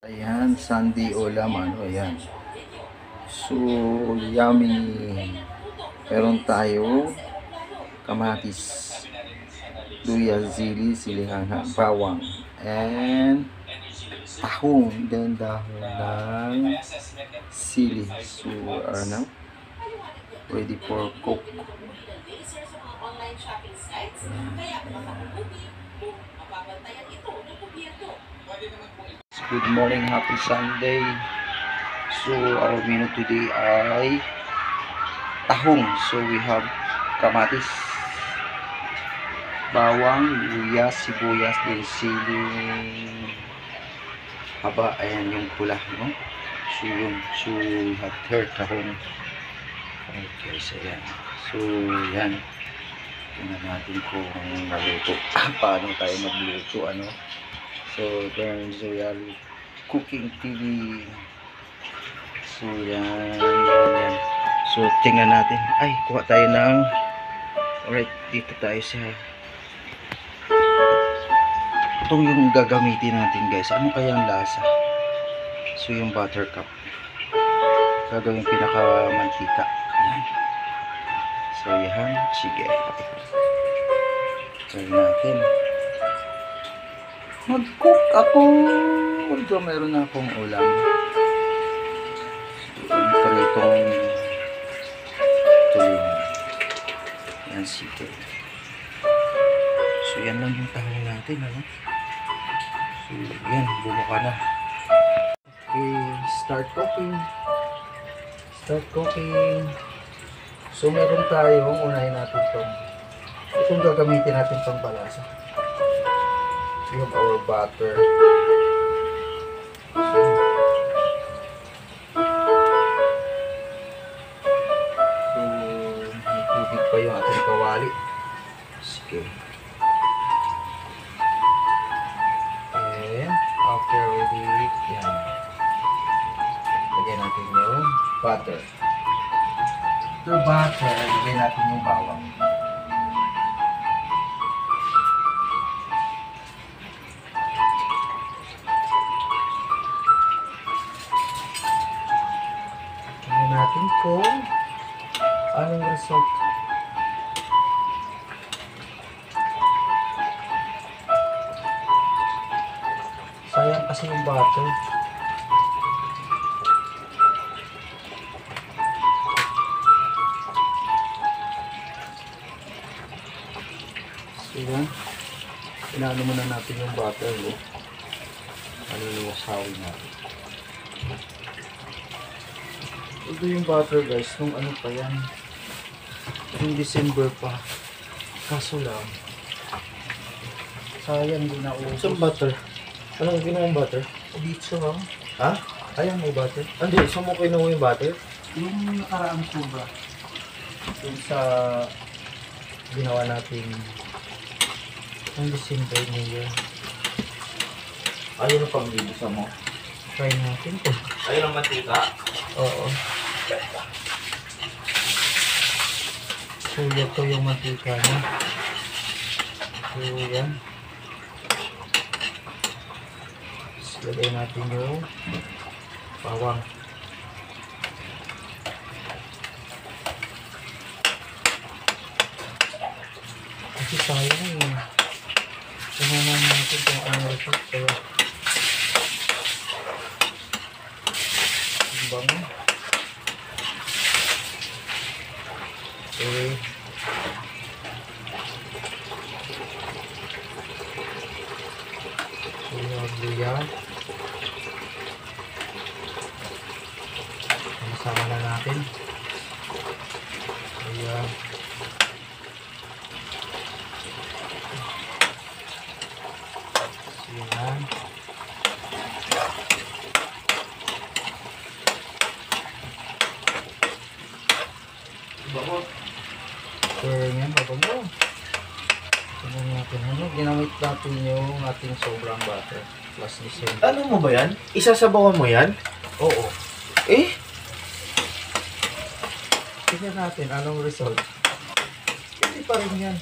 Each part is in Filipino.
Ayan, Sunday ulam, ayan. So, yummy. Meron tayo kamatis, luya, sili, bawang, and tahong, then dahon ng sili. So, ano, ready for cook. Good morning, happy Sunday. So, our menu today ay tahong. So, we have kamatis, bawang, luya, sibuyas, then siling haba. Ayan yung pula, no? So, yun. So, we have third tahong. Okay, so yan. So, yan. Tingnan natin kung maluto. Paano tayo magluto, ano? So, Burns Royal Cooking TV. So, yan. So, tingnan natin. Ay, kuha tayo ng... Alright, dito tayo sa... Itong yung gagamitin natin, guys. Ano kaya ang lasa? So, yung buttercup. Gagawin pinaka-mantika. Yan. So, yan. Sige. Try natin. Mag-cook ako. Although meron na akong ulam. So, itong tulungan. Yan, sige. So, yan lang yung tahong natin, ano? So, yan. Bumuka na. Okay, start cooking. Start cooking. So, meron tayong, unahin natin itong gagamitin natin pang balasa. We have our butter. So, may tubig pa yung ating kawali. Sige. And, after ready, yan. Lagyan natin yung butter. After butter, lagyan natin yung bawang. Natin kung anong result. Sayang kasi yung butter. So yan, inaano muna natin yung butter, no? Aluluwasawin natin. Ito yung butter, guys, nung ano pa yan, yung December pa, kaso lang sayang din na uso. Saan butter? Anong ginawang butter? Dito lang. Ha? Ayan, may butter. Hindi, saan mo kinuha yung butter? Yung nakaraang sobra yung sa ginawa natin yung December New Year. Ayun ang pagbibisa mo. Try natin to. Ayun ang mantika? Oo. Sulit to yung mantika niya. So, yan. Lagay natin yung bawang. Kasi sayang eh. Tingnan natin kung ano result. Kaya ang bango. Okay. So, luya. Masama na natin. Luya. So, yan. Bakit? Sure yan, bago. Tingnan natin. Ano, ginamit natin yung ating sobrang butter. Plus December. Ano mo ba yan? Isasabawan mo yan? Oo. Eh? Tingnan natin anong result. Hindi pa rin yan.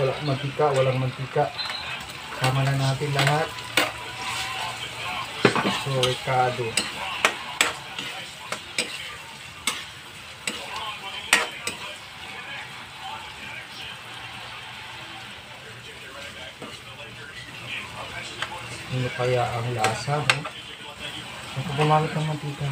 walang mantika. Sama na natin lahat. So, Ricardo. Ano kaya ang lasa, no? Ako gumamit ng mantika.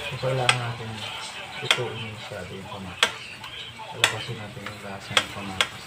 So, kailangan natin ituin masyado yung kamatis. Palabasin natin yung lasa ng kamatis.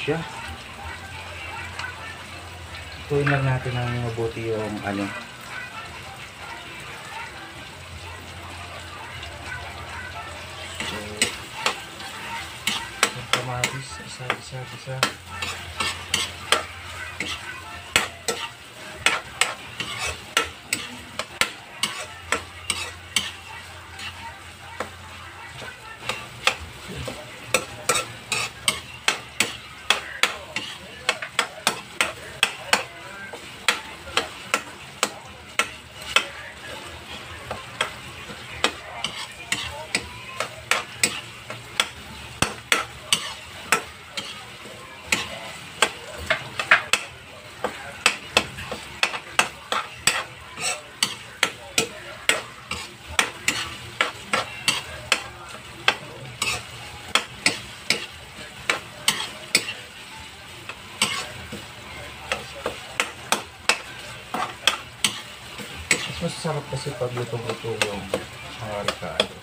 Siya. Tuwin lang natin ng mabuti yung ano. So, yung kamatis, isa. Mas sarap kasi pag lutong-luto yung Ricardo.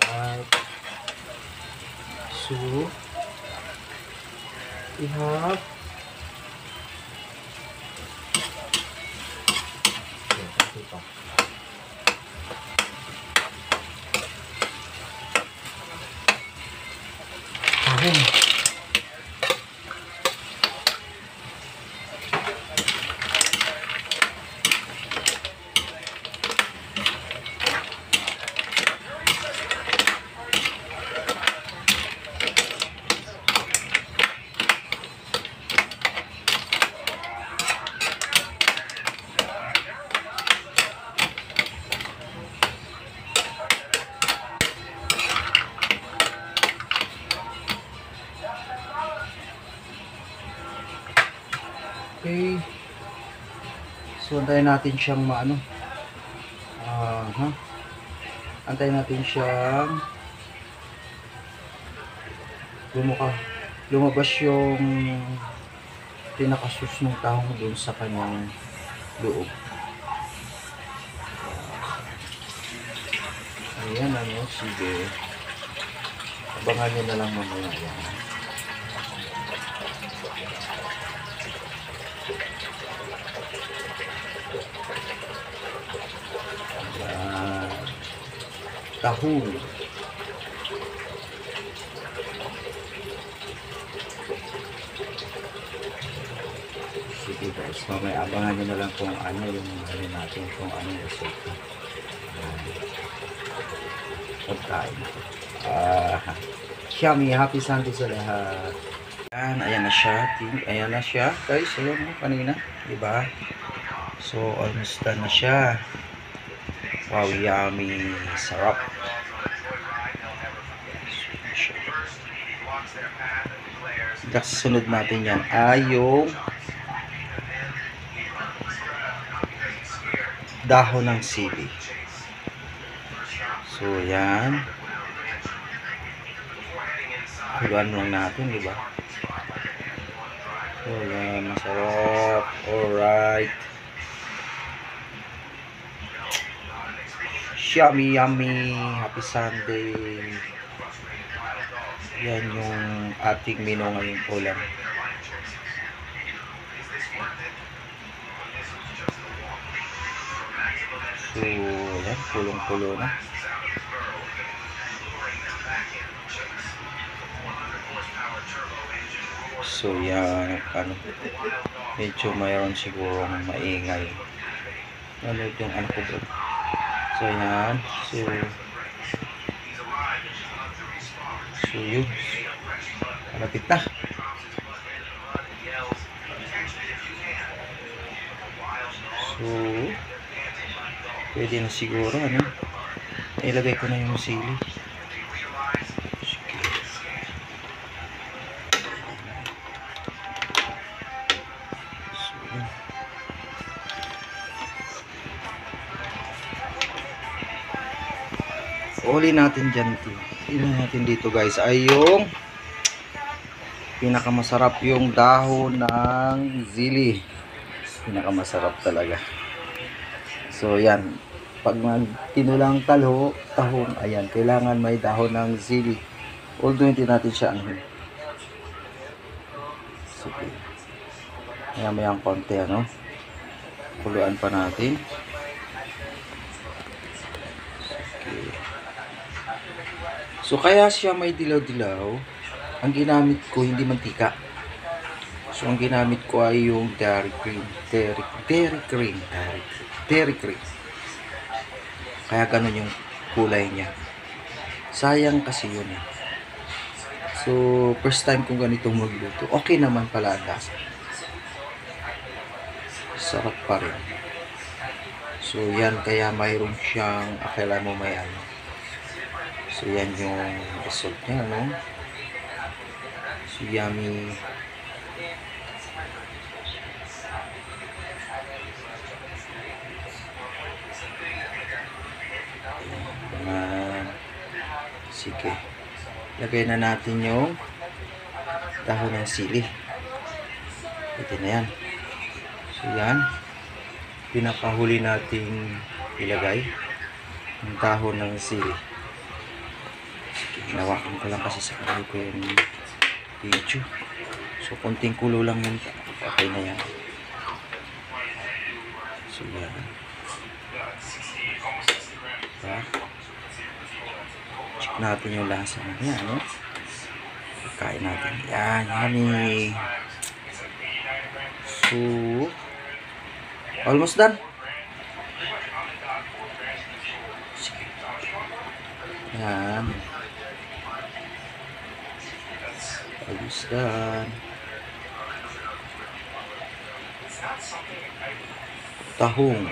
Alright. So, we have tahong. Okay. So, antayin natin siyang maano. Antayin natin siyang lumabas yung pinakasus ng tahong doon sa kanyang loob. Ayan, ano, sige. Abangan nyo na lang mamaya yan. Tahong. Sige guys, mamaya abangan nyo na lang kung ano yung ano natin, kung ano yung resulta. Pagkain. Yummy, happy Sunday sa lahat. Ayan na siya. Ayan na siya guys. Ayan mo kanina, diba? So almost done na siya. Wow, yummy. Sarap. Kasunod natin yan ay yung dahon ng sili. So, yan. Huluan lang natin, di ba? So, yan. Masarap. Alright. Yummy, yummy. Happy Sunday. Yan yung ating menu ngayong ulam. So, yan. Pulong-pulo na. So, yan. Ano, medyo mayroon siguro maingay. Ano yung ano ko doon. So, yan. So, yun. Malapit na. So, pwede na siguro, ano. Ilagay ko na yung sili. Uli natin dyan, natin dito guys ay yung pinakamasarap yung dahon ng sili. Pinakamasarap talaga. So yan, pag tinulang tahong, ayan, kailangan may dahon ng sili. Although hindi natin siya sige, mayang konti, ano, kuluan pa natin. So, kaya siya may dilaw-dilaw. Ang ginamit ko, hindi mantika. So, ang ginamit ko ay yung dairy cream. Kaya ganun yung kulay niya. Sayang kasi yun eh. So, first time kong ganitong magluto. Okay naman pala ang lasa. Sarap pa rin. So, yan. Kaya mayroon siyang, akala mo may ano. So, yan yung result niya, no? So, yummy. Sige. Lagay na natin yung dahon ng sili. Ito na yan. So, yan. Pinakahuli nating ilagay yung dahon ng sili. Hinawakan ko lang kasi sa kamay ko yung video. So, konting kulo lang yun. Okay na yan. So, yan. Diba? Check natin yung lasa na yan, no? Kain natin. Yan, yummy. So, almost done. Yan. Almost done. Tahong.